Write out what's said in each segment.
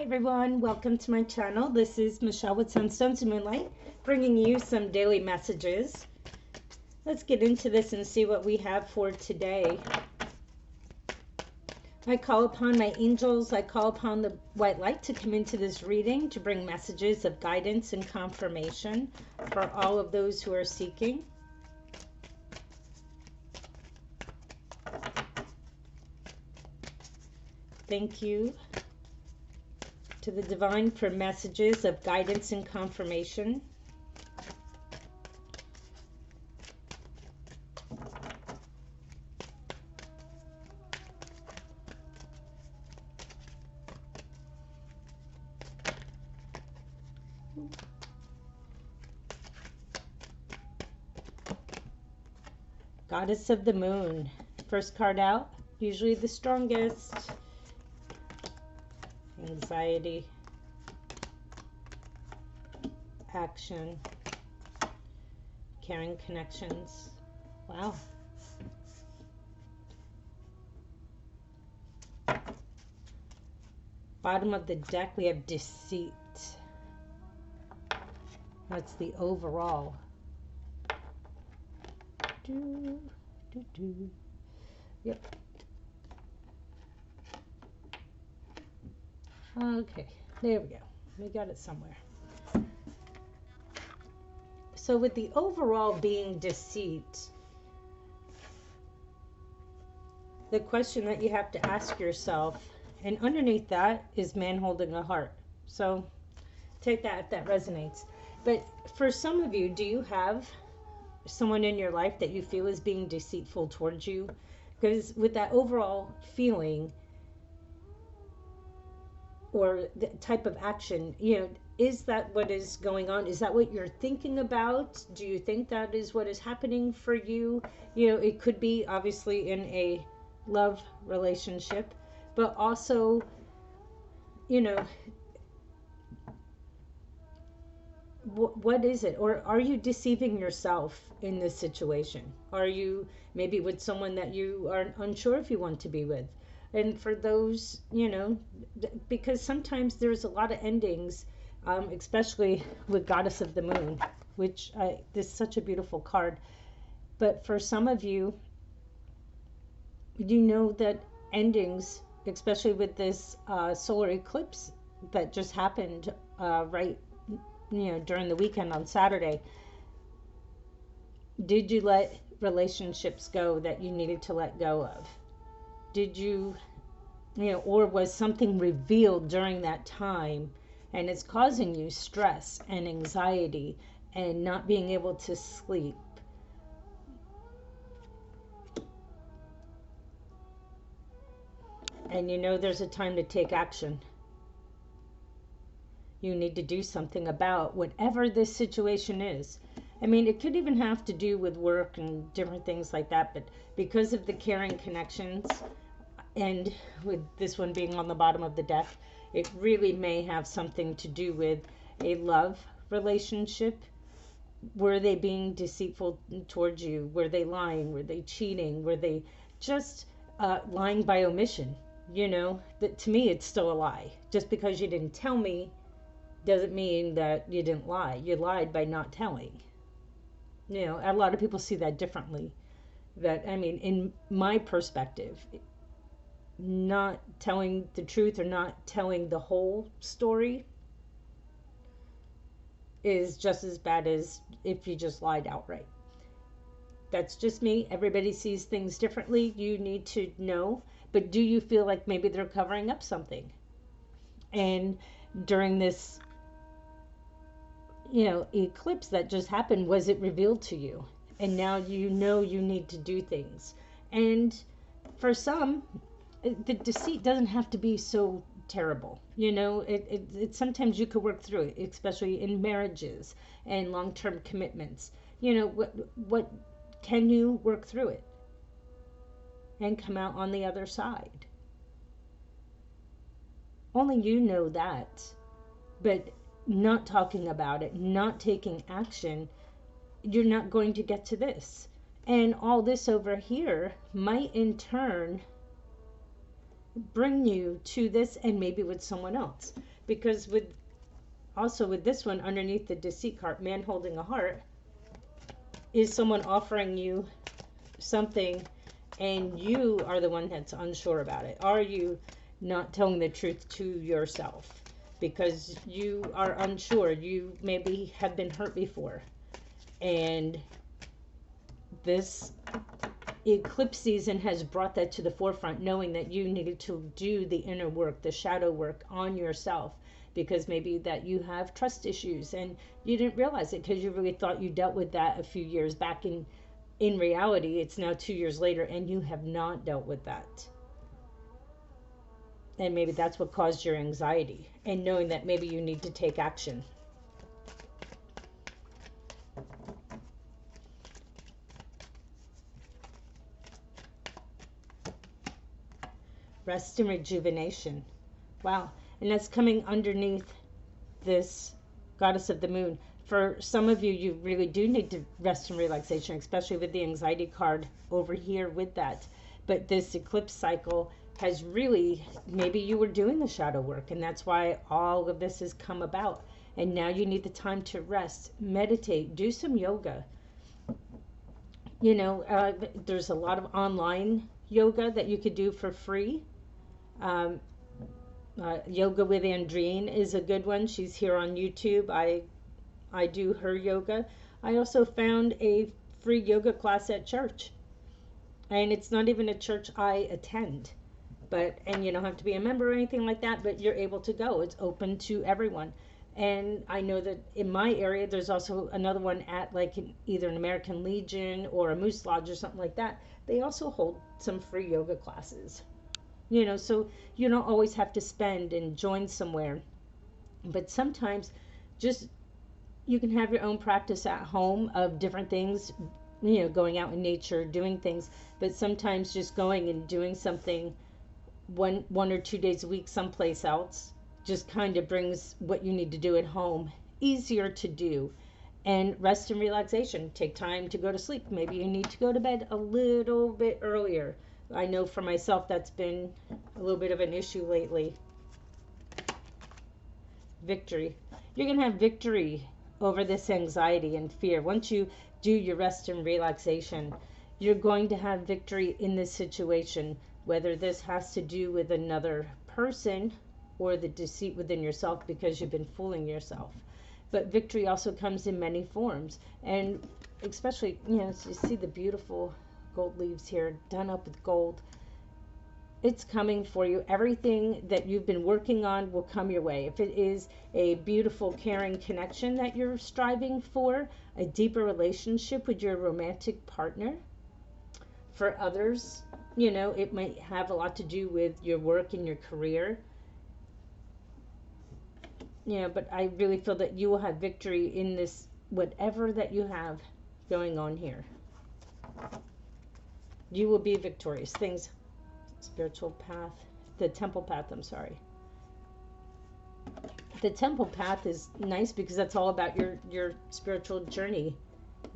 Everyone, welcome to my channel. This is Michelle with Sunstones and Moonlight, bringing you some daily messages. Let's get into this and see what we have for today. I call upon my angels, I call upon the white light to come into this reading to bring messages of guidance and confirmation for all of those who are seeking. Thank you to the divine for messages of guidance and confirmation. Goddess of the Moon. First card out, usually the strongest. Anxiety, action, caring connections. Wow. Bottom of the deck, we have deceit. That's the overall. Yep. Okay, there we go. We got it somewhere. So with the overall being deceit, the question that you have to ask yourself, and underneath that is man holding a heart. So take that if that resonates. But for some of you, do you have someone in your life that you feel is being deceitful towards you? Because with that overall feeling, or the type of action, is that what is going on? Is that what you're thinking about? Do you think that is what is happening for you? It could be obviously in a love relationship, but also, what is it? Or are you deceiving yourself in this situation? Are you maybe with someone that you are unsure if you want to be with? And for those, because sometimes there's a lot of endings, especially with Goddess of the Moon, which this is such a beautiful card. But for some of you, you know that endings, especially with this solar eclipse that just happened right, during the weekend on Saturday. Did you let relationships go that you needed to let go of? Did you, or was something revealed during that time and it's causing you stress and anxiety and not being able to sleep? And there's a time to take action. You need to do something about whatever this situation is. I mean, it could even have to do with work and different things like that, but because of the caring connections, and with this one being on the bottom of the deck, it really may have something to do with a love relationship. Were they being deceitful towards you? Were they lying? Were they cheating? Were they just lying by omission? That to me, it's still a lie. Just because you didn't tell me doesn't mean that you didn't lie. You lied by not telling. A lot of people see that differently. That, I mean, in my perspective, not telling the truth or not telling the whole story is just as bad as if you just lied outright. That's just me. Everybody sees things differently. You need to know. But do you feel like maybe they're covering up something? And during this, eclipse that just happened, was it revealed to you? And now you need to do things. And for some, the deceit doesn't have to be so terrible. It sometimes you could work through it, especially in marriages and long-term commitments. What can you work through it and come out on the other side? Only you know that. But not talking about it, not taking action, you're not going to get to this. And all this over here might in turn bring you to this, and maybe with someone else. Because with this one underneath the deceit card, man holding a heart, is someone offering you something and you are the one that's unsure about it. Are you not telling the truth to yourself because you are unsure? You maybe have been hurt before, and this eclipse season has brought that to the forefront, knowing that you needed to do the inner work, the shadow work on yourself, because maybe that you have trust issues and you didn't realize it because you really thought you dealt with that a few years back. In reality, it's now 2 years later and you have not dealt with that. And maybe that's what caused your anxiety, and knowing that maybe you need to take action. Rest and rejuvenation. Wow. And that's coming underneath this goddess of the moon. For some of you, you really do need to rest and relaxation, especially with the anxiety card over here with that. But this eclipse cycle has really, maybe you were doing the shadow work and that's why all of this has come about. And now you need the time to rest, meditate, do some yoga. You know, there's a lot of online yoga that you could do for free. Yoga with Andreen is a good one. She's here on YouTube. I do her yoga. I also found a free yoga class at church. And it's not even a church I attend. And you don't have to be a member or anything like that, but you're able to go. It's open to everyone. And I know that in my area, there's also another one at like either an American Legion or a Moose Lodge or something like that. They also hold some free yoga classes. You know, so you don't always have to spend and join somewhere. But sometimes just you can have your own practice at home of different things, you know, going out in nature, doing things. But sometimes just going and doing something one or 2 days a week someplace else just kind of brings what you need to do at home easier to do. And rest and relaxation. Take time to go to sleep. Maybe you need to go to bed a little bit earlier. I know for myself that's been a little bit of an issue lately. Victory. You're going to have victory over this anxiety and fear. Once you do your rest and relaxation, you're going to have victory in this situation, whether this has to do with another person or the deceit within yourself because you've been fooling yourself. But victory also comes in many forms. And especially, you know, so you see the beautiful gold leaves here done up with gold. It's coming for you. Everything that you've been working on will come your way. If it is a beautiful, caring connection that you're striving for, a deeper relationship with your romantic partner. For others, you know, it might have a lot to do with your work and your career. You know, but I really feel that you will have victory in this, whatever that you have going on here. You will be victorious. Things, spiritual path, the temple path, I'm sorry. The temple path is nice because that's all about your spiritual journey,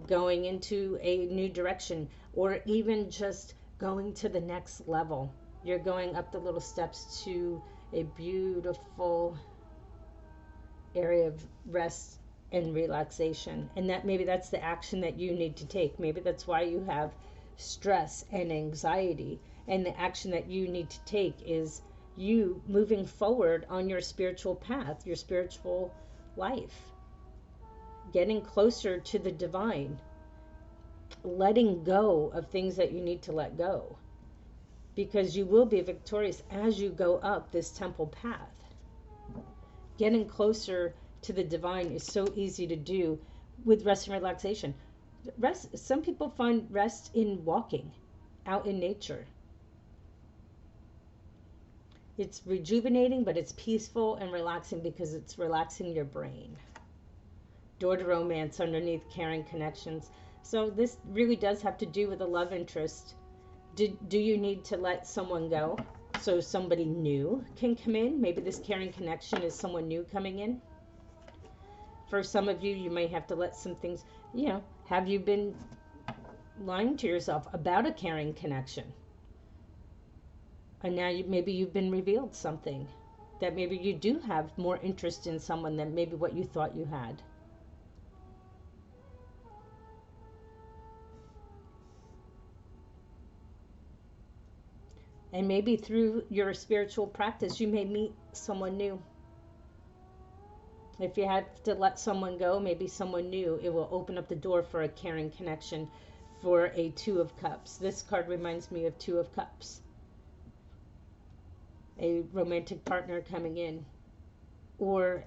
going into a new direction, or even just going to the next level. You're going up the little steps to a beautiful area of rest and relaxation. And that maybe that's the action that you need to take. Maybe that's why you have stress and anxiety, and the action that you need to take is you moving forward on your spiritual path, your spiritual life, getting closer to the divine, letting go of things that you need to let go, because you will be victorious as you go up this temple path. Getting closer to the divine is so easy to do with rest and relaxation. Rest, some people find rest in walking out in nature. It's rejuvenating, but it's peaceful and relaxing because it's relaxing your brain. Door to romance underneath caring connections. So this really does have to do with a love interest. Do you need to let someone go so somebody new can come in? Maybe this caring connection is someone new coming in. For some of you, you may have to let some things, you know, have you been lying to yourself about a caring connection? And now maybe you've been revealed something. that maybe you do have more interest in someone than maybe what you thought you had. And maybe through your spiritual practice, you may meet someone new. If you have to let someone go, maybe someone new, it will open up the door for a caring connection, for a Two of Cups. This card reminds me of Two of Cups. A romantic partner coming in, or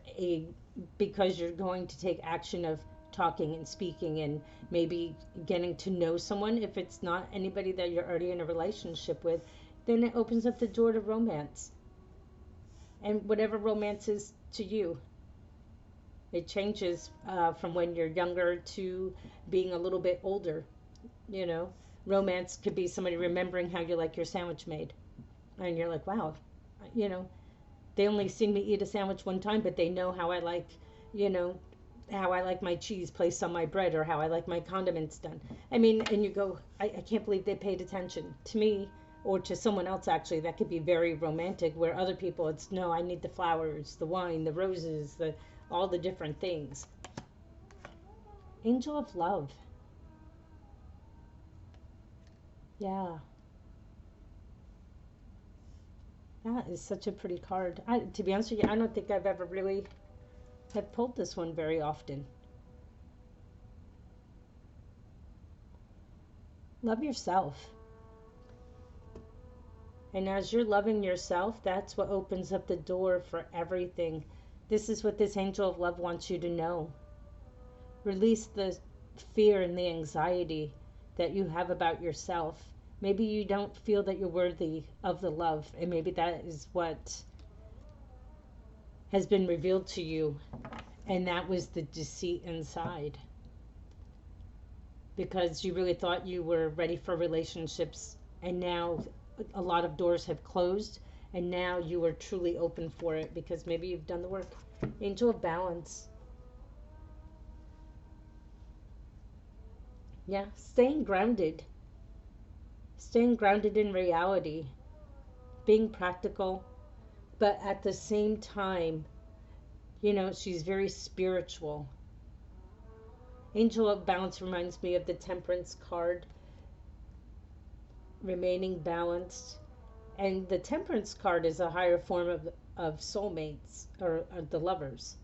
because you're going to take action of talking and speaking and maybe getting to know someone. If it's not anybody that you're already in a relationship with, then it opens up the door to romance. And whatever romance is to you, it changes from when you're younger to being a little bit older. You know, romance could be somebody remembering how you like your sandwich made. And you're like, wow, you know, they only seen me eat a sandwich one time, but they know how I like, you know, how I like my cheese placed on my bread, or how I like my condiments done. I mean, and you go, I can't believe they paid attention to me, or to someone else. Actually, that could be very romantic, where other people, it's no, I need the flowers, the wine, the roses, the all the different things. Angel of Love. Yeah, that is such a pretty card. To be honest with you, I don't think I've ever really have pulled this one very often. Love yourself. And as you're loving yourself, that's what opens up the door for everything. This is what this angel of love wants you to know. Release the fear and the anxiety that you have about yourself. Maybe you don't feel that you're worthy of the love, and maybe that is what has been revealed to you, and that was the deceit inside. Because you really thought you were ready for relationships, and now a lot of doors have closed, and now you are truly open for it because maybe you've done the work. Angel of Balance. Yeah, staying grounded. Staying grounded in reality. Being practical, but at the same time, you know, she's very spiritual. Angel of Balance reminds me of the Temperance card, remaining balanced. And the Temperance card is a higher form of soulmates, or the lovers.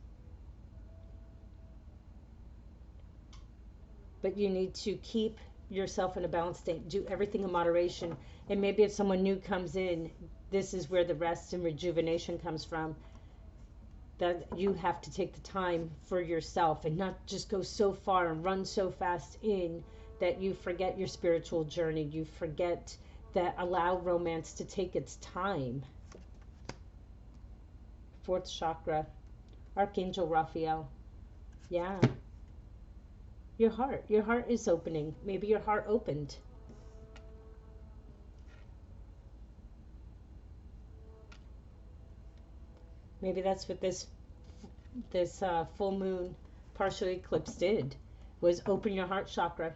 But you need to keep yourself in a balanced state. Do everything in moderation. And maybe if someone new comes in, this is where the rest and rejuvenation comes from. That you have to take the time for yourself and not just go so far and run so fast in that you forget your spiritual journey. You forget that allow romance to take its time. Fourth chakra, Archangel Raphael. Yeah. Your heart is opening. Maybe your heart opened. Maybe that's what this full moon partial eclipse did, was open your heart chakra,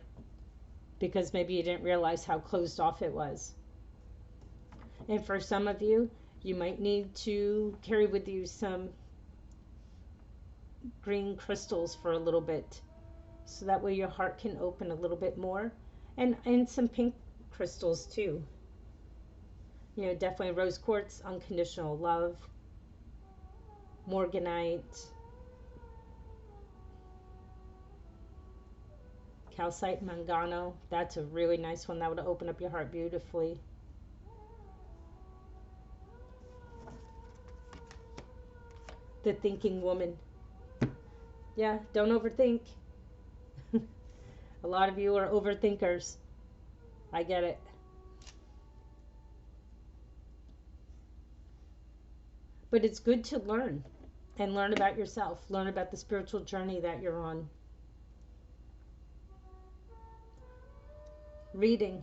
because maybe you didn't realize how closed off it was. And for some of you, you might need to carry with you some green crystals for a little bit, so that way your heart can open a little bit more, and some pink crystals too. You know, definitely rose quartz, unconditional love, morganite, calcite mangano. That's a really nice one. That would open up your heart beautifully. The Thinking Woman. Yeah, don't overthink. A lot of you are overthinkers. I get it. But it's good to learn, and learn about yourself, learn about the spiritual journey that you're on. Reading.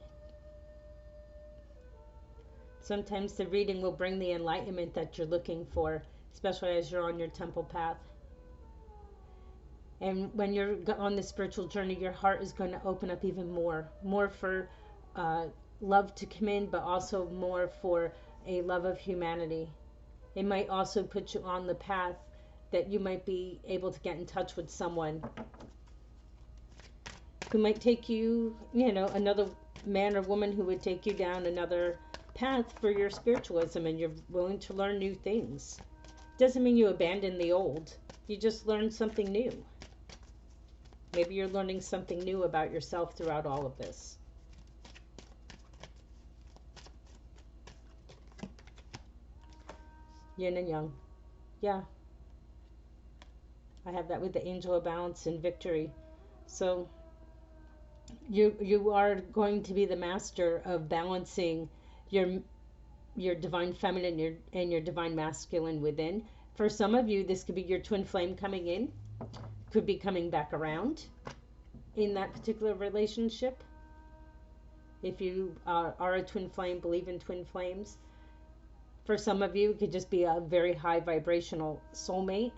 Sometimes the reading will bring the enlightenment that you're looking for, especially as you're on your temple path. And when you're on the spiritual journey, your heart is going to open up even more. More for love to come in, but also more for a love of humanity. It might also put you on the path that you might be able to get in touch with someone who might take you, another man or woman who would take you down another path for your spiritualism, and you're willing to learn new things. Doesn't mean you abandon the old. You just learn something new. Maybe you're learning something new about yourself throughout all of this. Yin and yang. Yeah. I have that with the angel of balance and victory. So you are going to be the master of balancing your divine feminine and your divine masculine within. For some of you, this could be your twin flame coming in, could be coming back around in that particular relationship. If you are a twin flame, believe in twin flames. For some of you, it could just be a very high vibrational soulmate,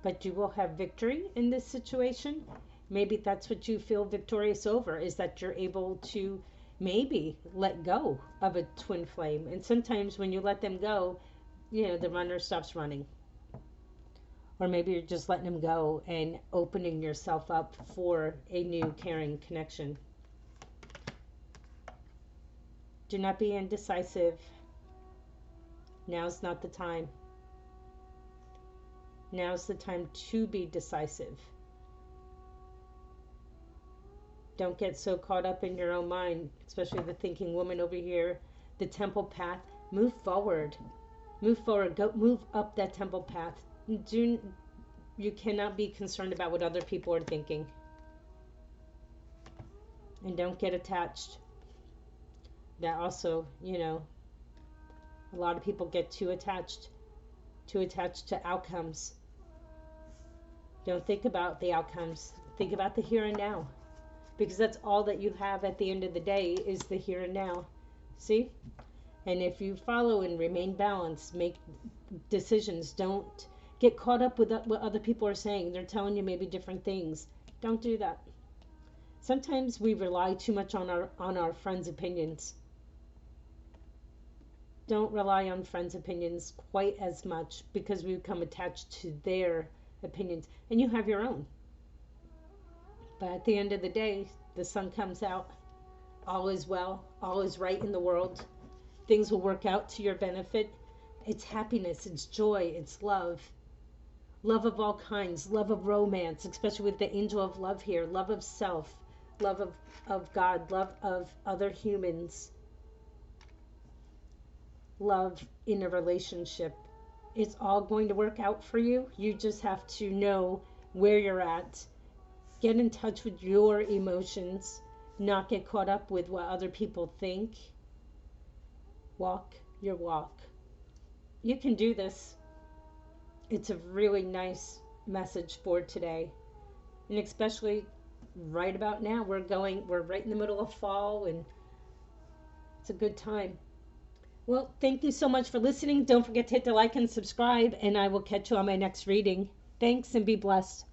but you will have victory in this situation. Maybe that's what you feel victorious over, is that you're able to maybe let go of a twin flame. And sometimes when you let them go, the runner stops running. Or maybe you're just letting them go and opening yourself up for a new caring connection. Do not be indecisive. Now's not the time. Now's the time to be decisive. Don't get so caught up in your own mind, especially the thinking woman over here. The temple path. Move forward. Move forward. Go move up that temple path. You cannot be concerned about what other people are thinking. And don't get attached. That also, a lot of people get too attached to outcomes. Don't think about the outcomes. Think about the here and now. Because that's all that you have at the end of the day, is the here and now. See? And if you follow and remain balanced, make decisions, don't get caught up with what other people are saying. They're telling you maybe different things. Don't do that. Sometimes we rely too much on our friends' opinions. Don't rely on friends' opinions quite as much, because we become attached to their opinions. And you have your own. But at the end of the day, the sun comes out. All is well. All is right in the world. Things will work out to your benefit. It's happiness. It's joy. It's love. Love of all kinds. Love of romance, especially with the angel of love here. Love of self. Love of God. Love of other humans. Love in a relationship. It's all going to work out for you. You just have to know where you're at. Get in touch with your emotions, not get caught up with what other people think. Walk your walk. You can do this. It's a really nice message for today. And especially right about now, we're right in the middle of fall, and it's a good time. Well, thank you so much for listening. Don't forget to hit the like and subscribe, and I will catch you on my next reading. Thanks, and be blessed.